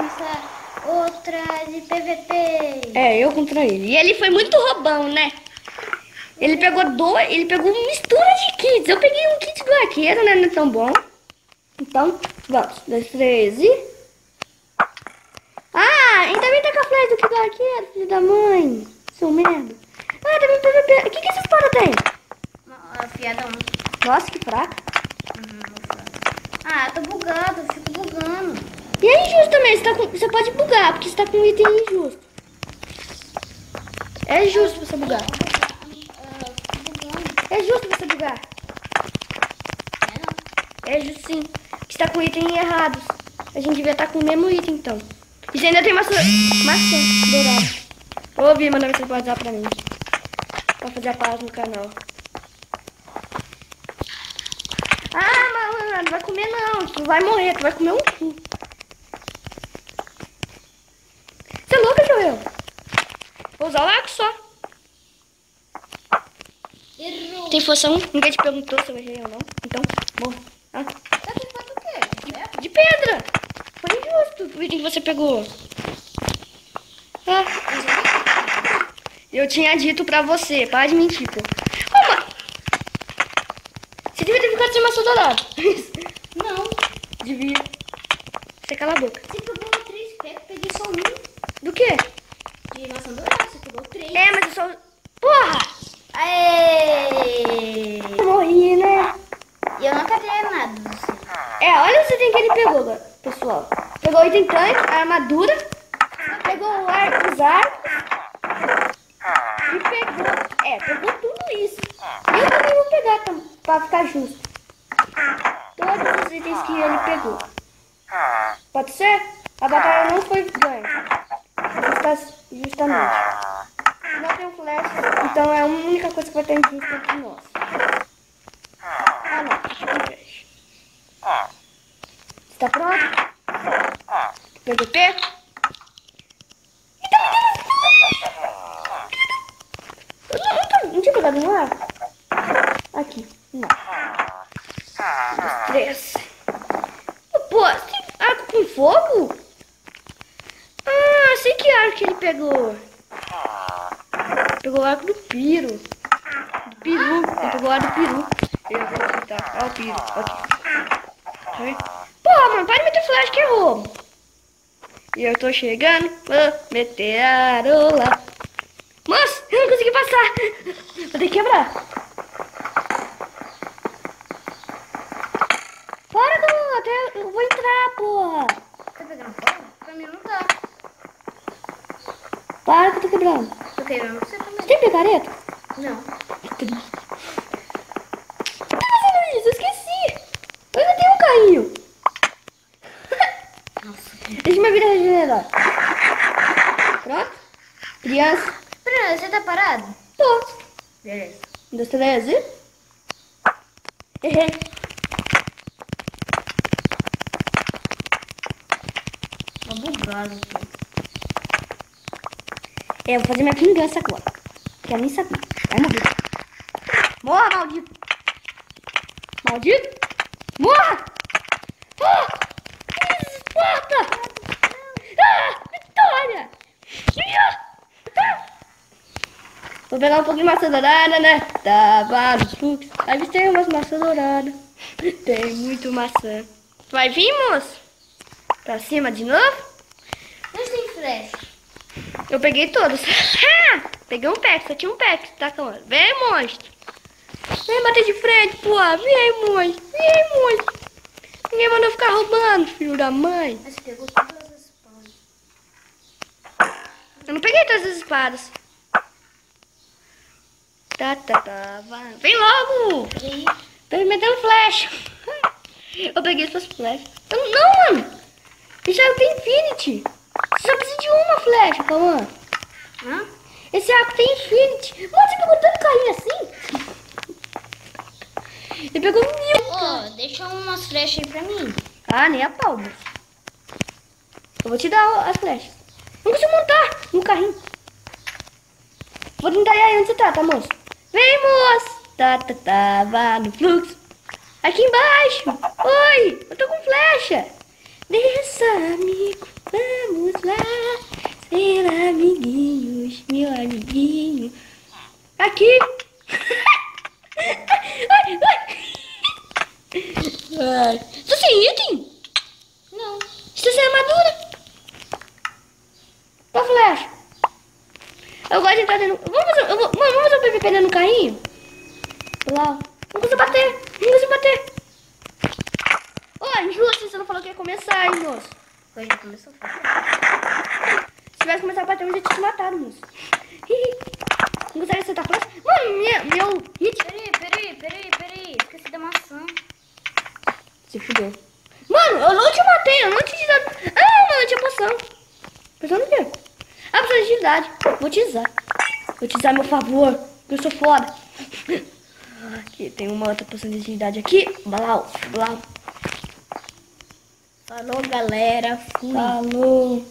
começar outra de PVP. É, eu contra ele. E ele foi muito roubão, né? Ele pegou uma mistura de kits. Eu peguei um kit do arqueiro, né? Não é tão bom. Então, vamos. 2, 3 e... Ah, ainda bem tá com a flash do kit do arqueiro, filho da mãe. Seu merda. Ah, também PVP. O que essa espada tem? Afiadão. Nossa, que fraca. Ah, tô bugado, eu fico bugando. E é injusto também. Você pode bugar, porque você tá com um item injusto. É justo você bugar. É justo você bugar. É justo sim. Você tá com item errados. A gente devia estar com o mesmo item então. E você ainda tem maçã dourada. Ô, Vi, manda mensagem pro WhatsApp pra mim. Pra fazer a paz no canal. Ah, mano, não vai comer não. Tu vai morrer, tu vai comer um cu. Você é louca, Joel? Vou usar o arco só. Errou. Tem força 1? Ninguém te perguntou se eu errei ou não. Então, bom. Ah, Tá com quanto o quê? de pedra. Foi injusto o item que você pegou. Ah. Eu tinha dito pra você. Para de mentir, pô. Ô, mano. Você devia ter ficado sem maçã dourada. Não. Devia. Você cala a boca. Você pegou 3 pecos, peguei só um. Do quê? De maçã dourada, você pegou 3. É, mas eu só... Porra! Aê! Eu morri, né? E eu não cadê nada de você. É, olha o item que ele pegou, pessoal. Pegou o item tanque, a armadura. Pegou os arcos. E pegou tudo isso. E eu também vou pegar pra ficar justo. Todos os itens que ele pegou. Pode ser? A batalha não foi ganha. Justamente. Não tem um flash, então é a única coisa que vai ter injusto entre nós. Ah, não. Flash. Você tá pronto? PVP? Não tinha pegado no ar? Aqui. Não. 2, 3. Pô, tem arco com fogo? Ah, sei que arco que ele pegou. Pegou o arco do Piro. Do Peru. Ele pegou o arco do Peru. Eu vou aceitar. Olha o Piro. Aqui. Porra, mano, para de meter flash que é roubo. E eu tô chegando. Vou meter a rola. Moço, eu não consegui passar. Vou ter que quebrar. Para, até eu vou entrar, porra. Tá pegando fogo? Pra mim não tá. Para que eu tô quebrando. Tô quebrando você também. Você tem picareta? Não. Por que tá fazendo isso? Eu esqueci. Eu ainda tenho um carrinho. Nossa. Deixa minha vida regenerar. Pronto? Criança. Bruno, você tá parado? Tô. Beleza. 1, 2, 3 e... Errei. Tô bugado aqui. Eu vou fazer minha vingança agora. Quero nem saber. Vai morrer. Morra, maldito. Maldito. Morra. Ah, Esparta. Ah, vitória. Vou pegar um pouco de maçã dourada, né? Tava nos fluxos. Aí tem umas maçã dourada. Tem muito maçã. Vai vir, moço? Pra cima de novo? Onde tem flash? Eu peguei todos. Peguei um pack, só tinha um pack. Tá calma. Vem, monstro. Vem bater de frente, pô. Vem, monstro. Vem, monstro. Ninguém mandou ficar roubando, filho da mãe. Mas você pegou todas as espadas. Eu não peguei todas as espadas. Vai. Vem logo. Peguei. Tá me metendo flash. Eu peguei suas flechas. Não, mano. Esse arco tem infinity. Você só precisa de uma flecha, calma. Hã? Esse arco tem infinity. Mano, você pegou tanto carrinho assim? Ele pegou 1000. Ó, deixa umas flechas aí pra mim. Ah, nem a pau, moço. Eu vou te dar as flechas. Não consigo montar no carrinho. Vou tentar ir aí onde você tá, moço? Vem, moço. Tava no fluxo. Aqui embaixo. Oi, eu tô com flecha. Desça, amigo. Vamos lá ser amiguinhos, meu amiguinho. Aqui. Ai, ai. Ai. Você sem item? Não. Você sem armadura? Tá flecha. Eu gosto de entrar dentro. Mano, vamos fazer o PVP dentro do carrinho? Lá. Não consigo bater. Não consigo bater. Ô, injusto, você não falou que ia começar, hein, moço? Hoje já começou a Se tivesse começado a bater, eu já tinha te matado, moço. Não consegue acertar flecha? Mano, meu hit. Peraí. Esqueci da maçã. Se fudeu. Mano, eu não te matei, eu não te dei. Ah, mano, eu tinha poção. Poção do quê? Ah, poção de agilidade. Vou te usar. Vou te usar a meu favor. Eu sou foda. Aqui tem uma outra poção de agilidade aqui. Blau. Falou, galera. Fui. Falou.